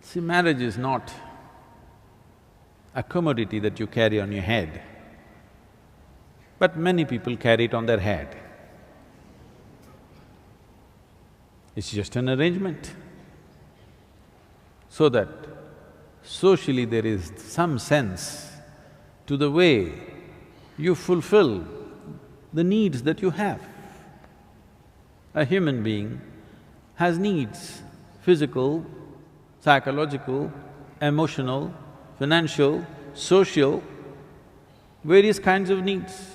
See, marriage is not a commodity that you carry on your head, but many people carry it on their head. It's just an arrangement, so that socially there is some sense to the way you fulfill the needs that you have. A human being has needs, physical, psychological, emotional, financial, social, various kinds of needs.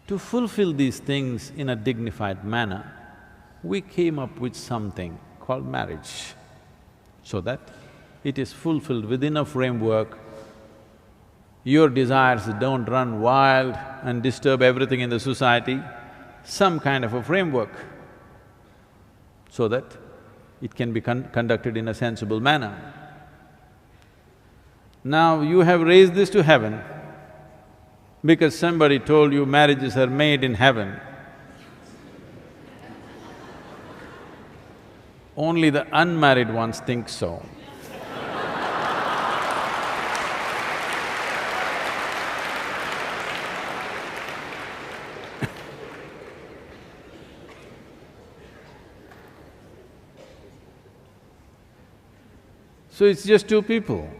To fulfill these things in a dignified manner, we came up with something called marriage, so that it is fulfilled within a framework. Your desires don't run wild and disturb everything in the society, some kind of a framework, so that it can be conducted in a sensible manner. Now, you have raised this to heaven because somebody told you marriages are made in heaven. Only the unmarried ones think so. So it's just two people,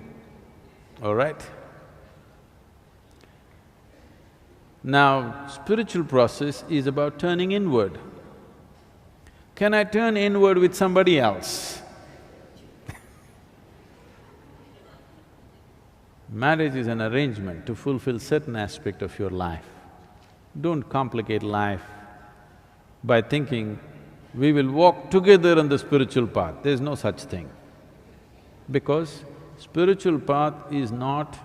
all right? Now, spiritual process is about turning inward. Can I turn inward with somebody else? Marriage is an arrangement to fulfill certain aspect of your life. Don't complicate life by thinking, we will walk together on the spiritual path. There's no such thing. Because spiritual path is not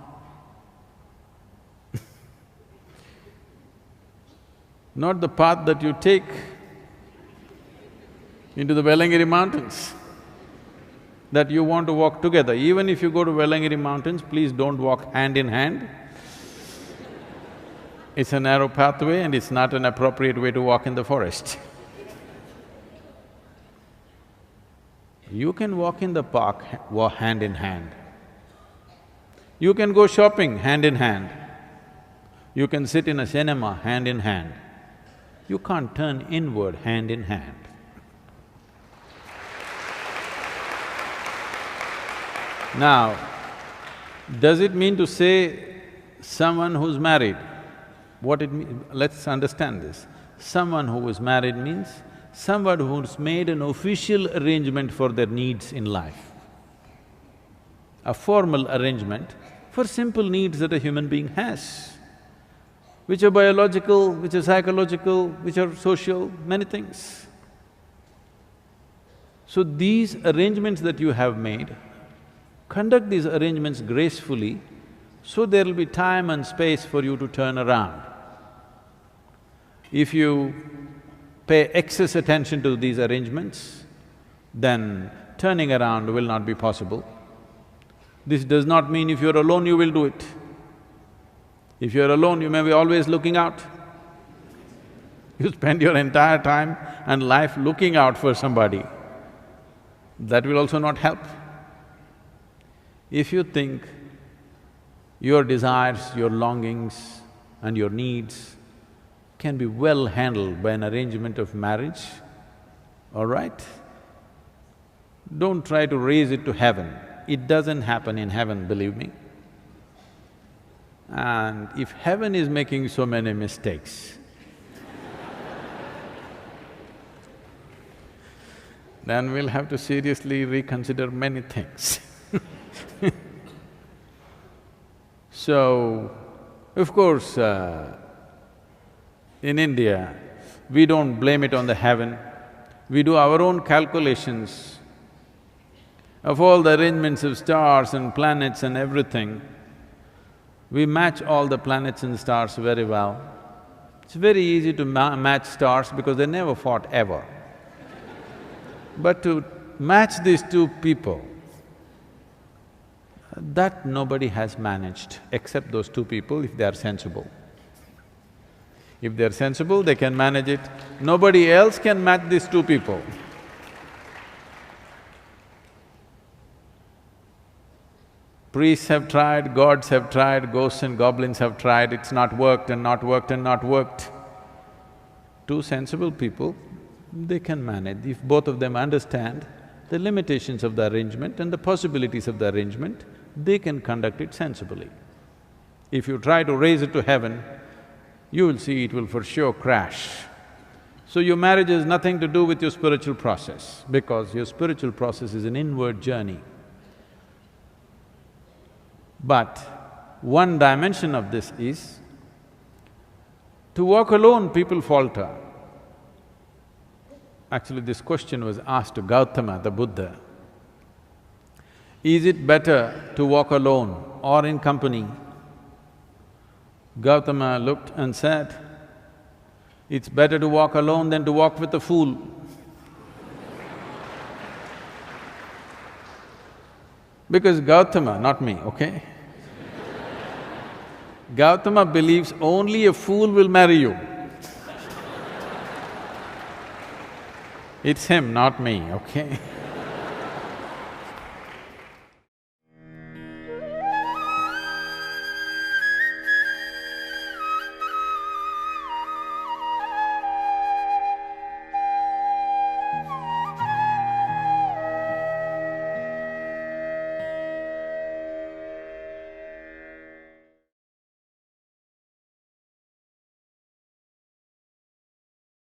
not the path that you take into the Velangiri mountains, that you want to walk together. Even if you go to Velangiri mountains, please don't walk hand in hand. It's a narrow pathway and it's not an appropriate way to walk in the forest. You can walk in the park hand in hand. You can go shopping hand in hand. You can sit in a cinema hand in hand. You can't turn inward hand in hand. Now, does it mean to say someone who's married? What it means… let's understand this. Someone who is married means someone who's made an official arrangement for their needs in life. A formal arrangement for simple needs that a human being has, which are biological, which are psychological, which are social, many things. So these arrangements that you have made, conduct these arrangements gracefully, so there will be time and space for you to turn around. If you pay excess attention to these arrangements, then turning around will not be possible. This does not mean if you're alone, you will do it. If you're alone, you may be always looking out. You spend your entire time and life looking out for somebody, that will also not help. If you think your desires, your longings and your needs can be well handled by an arrangement of marriage, all right? Don't try to raise it to heaven. It doesn't happen in heaven, believe me. And if heaven is making so many mistakes, then we'll have to seriously reconsider many things. So, of course, in India, we don't blame it on the heaven. We do our own calculations of all the arrangements of stars and planets and everything. We match all the planets and stars very well. It's very easy to match stars because they never fought ever. But to match these two people, that nobody has managed except those two people if they are sensible. If they're sensible, they can manage it. Nobody else can match these two people. Priests have tried, gods have tried, ghosts and goblins have tried, it's not worked and not worked and not worked. Two sensible people, they can manage. If both of them understand the limitations of the arrangement and the possibilities of the arrangement, they can conduct it sensibly. If you try to raise it to heaven, you will see it will for sure crash. So your marriage has nothing to do with your spiritual process, because your spiritual process is an inward journey. But one dimension of this is, to walk alone, people falter. Actually, this question was asked to Gautama, the Buddha. Is it better to walk alone or in company? Gautama looked and said, it's better to walk alone than to walk with a fool. Because Gautama, not me, okay? Gautama believes only a fool will marry you. It's him, not me, okay?